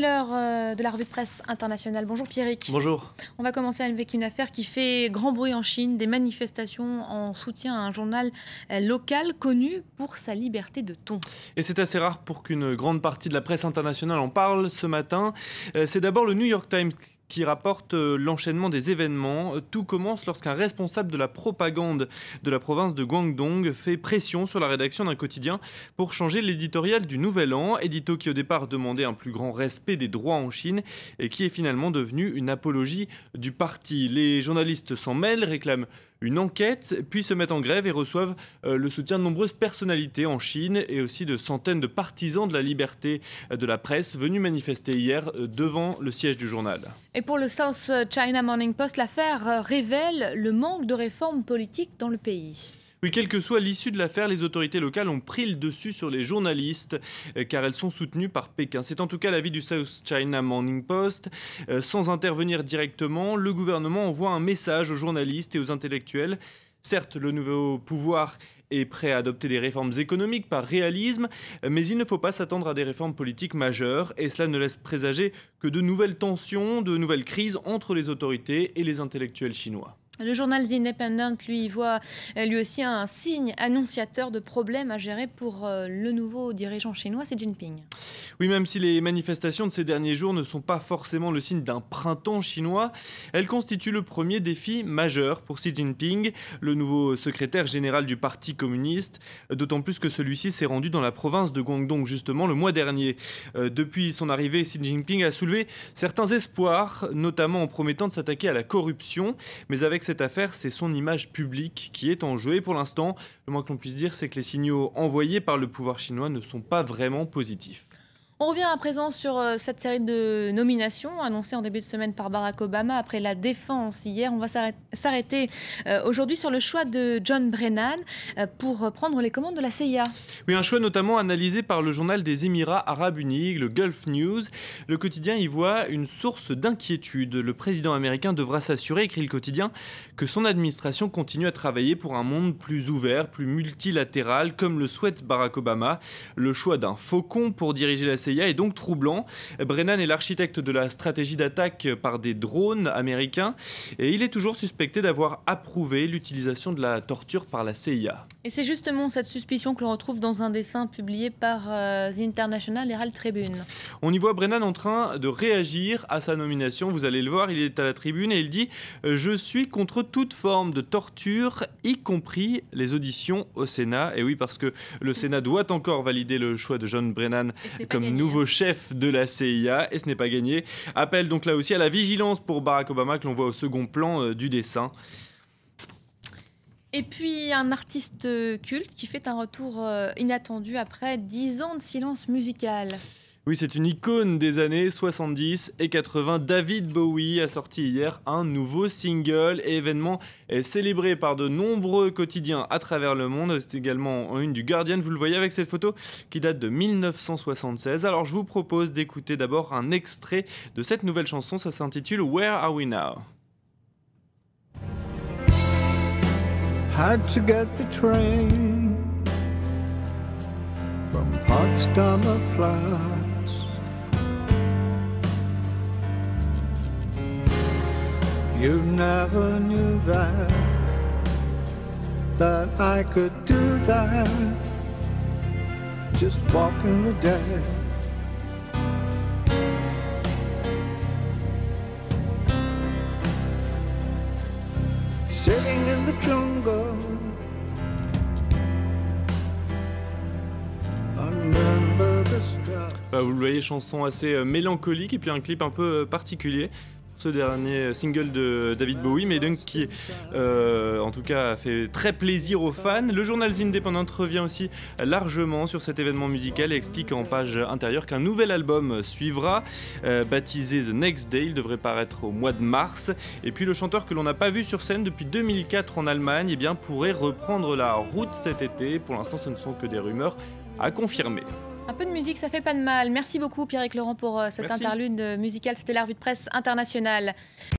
L'heure de la revue de presse internationale. Bonjour Pierrick. Bonjour. On va commencer avec une affaire qui fait grand bruit en Chine, des manifestations en soutien à un journal local connu pour sa liberté de ton. Et c'est assez rare pour qu'une grande partie de la presse internationale en parle ce matin. C'est d'abord le New York Times qui rapporte l'enchaînement des événements. Tout commence lorsqu'un responsable de la propagande de la province de Guangdong fait pression sur la rédaction d'un quotidien pour changer l'éditorial du Nouvel An, édito qui au départ demandait un plus grand respect des droits en Chine et qui est finalement devenu une apologie du parti. Les journalistes s'en mêlent, réclament une enquête, puis se mettent en grève et reçoivent le soutien de nombreuses personnalités en Chine et aussi de centaines de partisans de la liberté de la presse venus manifester hier devant le siège du journal. Et pour le South China Morning Post, l'affaire révèle le manque de réformes politiques dans le pays. Oui, quelle que soit l'issue de l'affaire, les autorités locales ont pris le dessus sur les journalistes car elles sont soutenues par Pékin. C'est en tout cas l'avis du South China Morning Post. Sans intervenir directement, le gouvernement envoie un message aux journalistes et aux intellectuels. Certes, le nouveau pouvoir est prêt à adopter des réformes économiques par réalisme, mais il ne faut pas s'attendre à des réformes politiques majeures et cela ne laisse présager que de nouvelles tensions, de nouvelles crises entre les autorités et les intellectuels chinois. Le journal The Independent, lui, voit lui aussi un signe annonciateur de problèmes à gérer pour le nouveau dirigeant chinois, Xi Jinping. Oui, même si les manifestations de ces derniers jours ne sont pas forcément le signe d'un printemps chinois, elles constituent le premier défi majeur pour Xi Jinping, le nouveau secrétaire général du Parti communiste, d'autant plus que celui-ci s'est rendu dans la province de Guangdong justement le mois dernier. Depuis son arrivée, Xi Jinping a soulevé certains espoirs, notamment en promettant de s'attaquer à la corruption, mais avec cette affaire, c'est son image publique qui est en jeu. Et pour l'instant, le moins que l'on puisse dire, c'est que les signaux envoyés par le pouvoir chinois ne sont pas vraiment positifs. On revient à présent sur cette série de nominations annoncées en début de semaine par Barack Obama après la défense hier. On va s'arrêter aujourd'hui sur le choix de John Brennan pour prendre les commandes de la CIA. Oui, un choix notamment analysé par le journal des Émirats Arabes Unis, le Gulf News. Le quotidien y voit une source d'inquiétude. Le président américain devra s'assurer, écrit le quotidien, que son administration continue à travailler pour un monde plus ouvert, plus multilatéral, comme le souhaite Barack Obama. Le choix d'un faucon pour diriger la CIA est donc troublant. Brennan est l'architecte de la stratégie d'attaque par des drones américains et il est toujours suspecté d'avoir approuvé l'utilisation de la torture par la CIA. Et c'est justement cette suspicion que l'on retrouve dans un dessin publié par The International Herald Tribune. On y voit Brennan en train de réagir à sa nomination. Vous allez le voir, il est à la tribune et il dit « Je suis contre toute forme de torture, y compris les auditions au Sénat ». Et oui, parce que le Sénat doit encore valider le choix de John Brennan comme nouveau chef de la CIA, et ce n'est pas gagné. Appel donc là aussi à la vigilance pour Barack Obama que l'on voit au second plan du dessin. Et puis un artiste culte qui fait un retour inattendu après 10 ans de silence musical. Oui, c'est une icône des années 70 et 80. David Bowie a sorti hier un nouveau single. Et événement est célébré par de nombreux quotidiens à travers le monde. C'est également en une du Guardian. Vous le voyez avec cette photo qui date de 1976. Alors je vous propose d'écouter d'abord un extrait de cette nouvelle chanson. Ça s'intitule Where Are We Now? Had to get the train from Potsdamer Platz. You never knew that I could do that, just walking the dead. Sitting in the jungle, remember the stars. Vous le voyez, chanson assez mélancolique et puis un clip un peu particulier. Ce dernier single de David Bowie, mais donc qui en tout cas a fait très plaisir aux fans. Le journal The Independent revient aussi largement sur cet événement musical et explique en page intérieure qu'un nouvel album suivra, baptisé The Next Day. Il devrait paraître au mois de mars. Et puis le chanteur que l'on n'a pas vu sur scène depuis 2004 en Allemagne, eh bien, pourrait reprendre la route cet été. Pour l'instant, ce ne sont que des rumeurs à confirmer. Un peu de musique, ça fait pas de mal. Merci beaucoup Pierrick Laurent pour cette interlude musicale. C'était la revue de presse internationale.